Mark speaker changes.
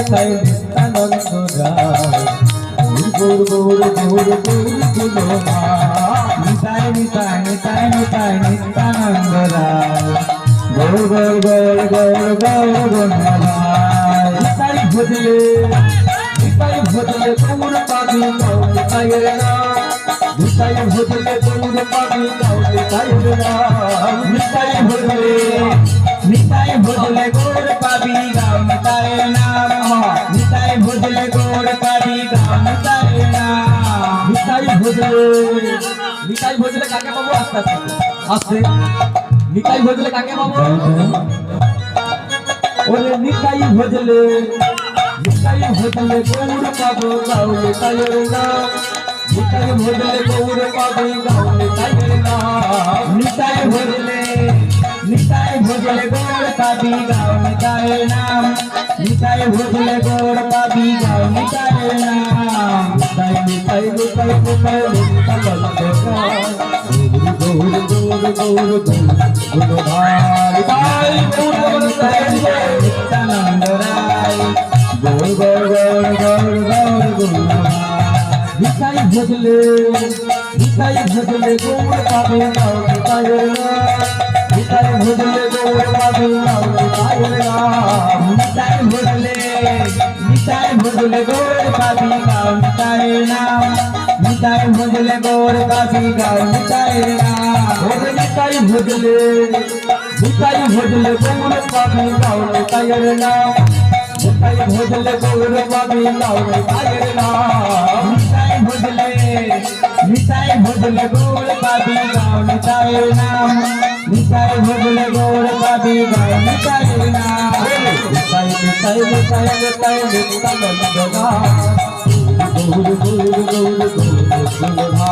Speaker 1: তাই নিত্যানন্দ রায় গৌর গৌর গৌর গৌর গুণমা নিতাই নিতাই নিতাই নিতাই নিত্যানন্দ রায় গৌর গৌর গৌর গৌর গৌর গুণমা নিতাই ভজলে গৌর পাবি গৌর নিতাইয়ের নাম নিতাই ভজলে গৌর পাবি গৌর নিতাইয়ের নাম নিতাই ভজলে গৌর পাবি গৌর নিতাইয়ের নাম নিতাই ভজলে গৌর পাবি গৌর নিতাইয়ের নাম নিতাই ভজলে কাকে পাবো আস্তে আস্তে নিতাই ভজলে কাকে পাবো ওরে নিতাই ভজলে গৌর পাবো গৌর নিতাইয়ের নাম নিতাই ভজলে গৌর পাবি গৌর নিতাইয়ের নাম নিতাই ভজলে গৌর পাবি গৌর নিতাইয়ের নাম নিতাই ভজলে গৌর পাবি গৌর নিতাইয়ের নাম নিতাই নিতাই নিতাই নিতাই গৌর গৌর গৌর গৌর ভাই নিত্যানন্দ রায় গৌর গৌর গৌর গৌর গৌর গৌর নিতাই ভজলে গৌর পাবি গৌর নিতাইয়ের নাম নিতাই ভজলে গৌর পাবি গৌর নিতাইয়ের নাম নিতাই ভজলে গৌর পাবি গৌর নিতাইয়ের নাম নিতাই ভজলে গৌর পাবি গৌর নিতাইয়ের নাম ওরে নিতাই ভজলে গৌর পাবি গৌর নিতাইয়ের নাম নিতাই ভজলে গৌর পাবি গৌর নিতাইয়ের নাম নিতাই ভজলে গৌর পাবি গৌর নিতাইয়ের নাম নিতাই ভজলে গৌর পাবি গৌর নিতাইয়ের নাম নিতাই নিতাই নিতাই নিতাই নিত্যানন্দ রায় গৌর গৌর গৌর গৌর গৌর